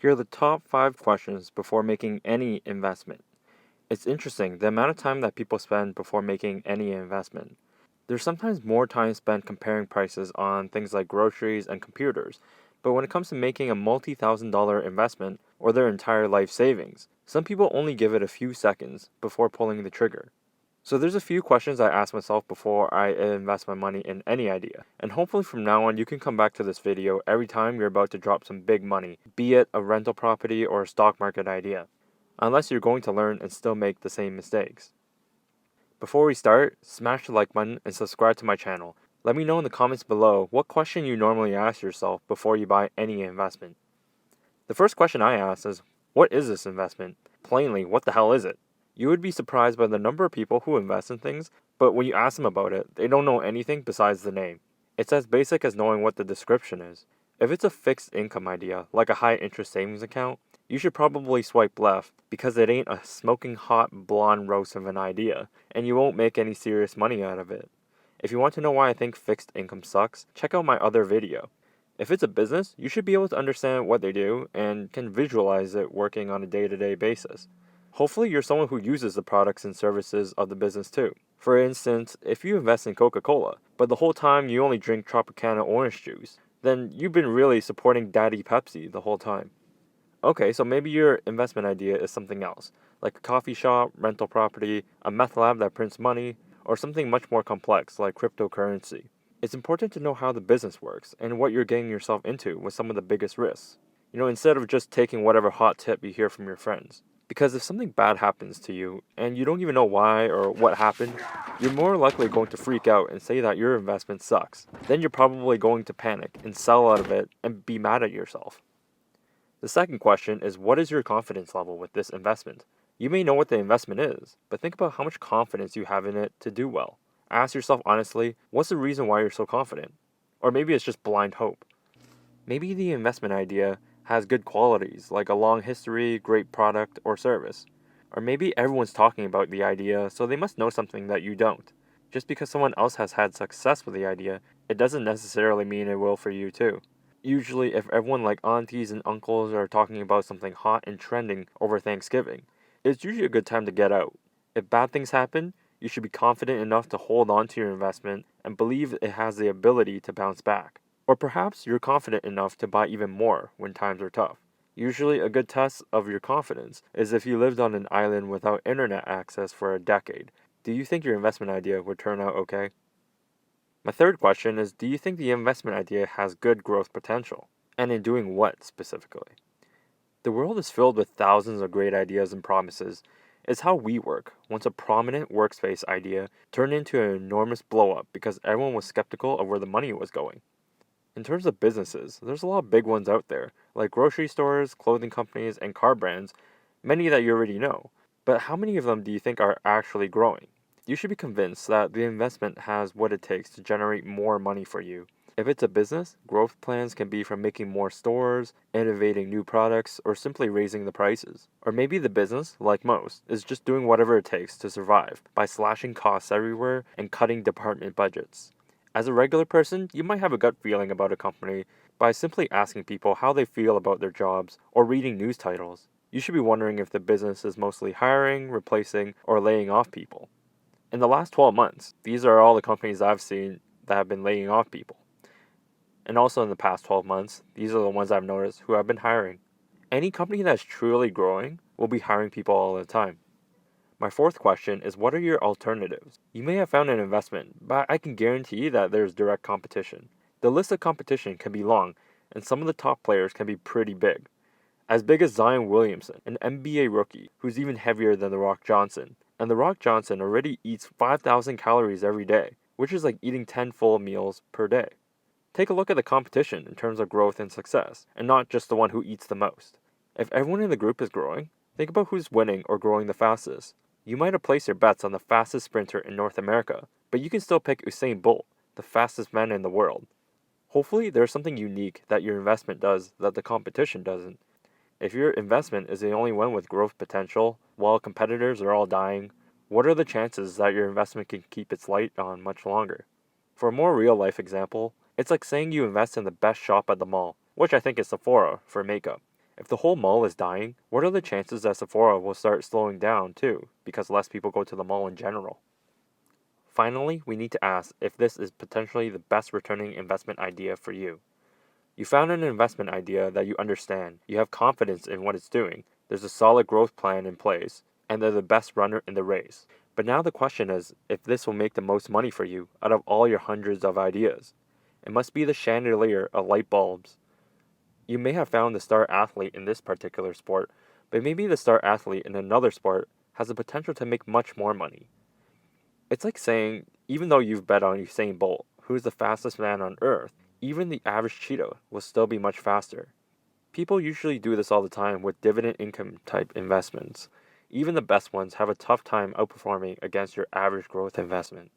Here are the top 5 questions before making any investment. It's interesting the amount of time that people spend before making any investment. There's sometimes more time spent comparing prices on things like groceries and computers, but when it comes to making a multi-thousand-dollar investment or their entire life savings, some people only give it a few seconds before pulling the trigger. So there's a few questions I ask myself before I invest my money in any idea. And hopefully from now on you can come back to this video every time you're about to drop some big money, be it a rental property or a stock market idea. Unless you're going to learn and still make the same mistakes. Before we start, smash the like button and subscribe to my channel. Let me know in the comments below what question you normally ask yourself before you buy any investment. The first question I ask is, what is this investment? Plainly, what the hell is it? You would be surprised by the number of people who invest in things, but when you ask them about it, they don't know anything besides the name. It's as basic as knowing what the description is. If it's a fixed income idea, like a high interest savings account, you should probably swipe left because it ain't a smoking hot blonde roast of an idea, and you won't make any serious money out of it. If you want to know why I think fixed income sucks, check out my other video. If it's a business, you should be able to understand what they do and can visualize it working on a day-to-day basis. Hopefully you're someone who uses the products and services of the business too. For instance, if you invest in Coca-Cola, but the whole time you only drink Tropicana orange juice, then you've been really supporting Daddy Pepsi the whole time. Okay, so maybe your investment idea is something else, like a coffee shop, rental property, a meth lab that prints money, or something much more complex like cryptocurrency. It's important to know how the business works and what you're getting yourself into with some of the biggest risks. Instead of just taking whatever hot tip you hear from your friends. Because if something bad happens to you and you don't even know why or what happened, you're more likely going to freak out and say that your investment sucks. Then you're probably going to panic and sell out of it and be mad at yourself. The second question is, what is your confidence level with this investment? You may know what the investment is, but think about how much confidence you have in it to do well. Ask yourself honestly, what's the reason why you're so confident? Or maybe it's just blind hope. Maybe the investment idea has good qualities, like a long history, great product, or service. Or maybe everyone's talking about the idea, so they must know something that you don't. Just because someone else has had success with the idea, it doesn't necessarily mean it will for you too. Usually, if everyone like aunties and uncles are talking about something hot and trending over Thanksgiving, it's usually a good time to get out. If bad things happen, you should be confident enough to hold on to your investment and believe it has the ability to bounce back. Or perhaps you're confident enough to buy even more when times are tough. Usually a good test of your confidence is if you lived on an island without internet access for a decade. Do you think your investment idea would turn out okay? My third question is, do you think the investment idea has good growth potential? And in doing what specifically? The world is filled with thousands of great ideas and promises. It's how we work. Once a prominent workspace idea turned into an enormous blow-up because everyone was skeptical of where the money was going. In terms of businesses, there's a lot of big ones out there, like grocery stores, clothing companies, and car brands, many that you already know. But how many of them do you think are actually growing? You should be convinced that the investment has what it takes to generate more money for you. If it's a business, growth plans can be from making more stores, innovating new products, or simply raising the prices. Or maybe the business, like most, is just doing whatever it takes to survive by slashing costs everywhere and cutting department budgets. As a regular person, you might have a gut feeling about a company by simply asking people how they feel about their jobs or reading news titles. You should be wondering if the business is mostly hiring, replacing, or laying off people. In the last 12 months, these are all the companies I've seen that have been laying off people. And also in the past 12 months, these are the ones I've noticed who have been hiring. Any company that's truly growing will be hiring people all the time. My fourth question is, what are your alternatives? You may have found an investment, but I can guarantee that there's direct competition. The list of competition can be long, and some of the top players can be pretty big. As big as Zion Williamson, an NBA rookie who's even heavier than The Rock Johnson. And The Rock Johnson already eats 5,000 calories every day, which is like eating 10 full meals per day. Take a look at the competition in terms of growth and success, and not just the one who eats the most. If everyone in the group is growing, think about who's winning or growing the fastest. You might have placed your bets on the fastest sprinter in North America, but you can still pick Usain Bolt, the fastest man in the world. Hopefully there's something unique that your investment does that the competition doesn't. If your investment is the only one with growth potential, while competitors are all dying, what are the chances that your investment can keep its light on much longer? For a more real-life example, it's like saying you invest in the best shop at the mall, which I think is Sephora for makeup, If the whole mall is dying, what are the chances that Sephora will start slowing down too, because less people go to the mall in general? Finally, we need to ask if this is potentially the best returning investment idea for you. You found an investment idea that you understand, you have confidence in what it's doing, there's a solid growth plan in place, and they're the best runner in the race. But now the question is if this will make the most money for you out of all your hundreds of ideas. It must be the chandelier of light bulbs. You may have found the star athlete in this particular sport, but maybe the star athlete in another sport has the potential to make much more money. It's like saying, even though you've bet on Usain Bolt, who's the fastest man on earth, even the average cheetah will still be much faster. People usually do this all the time with dividend income type investments. Even the best ones have a tough time outperforming against your average growth investment.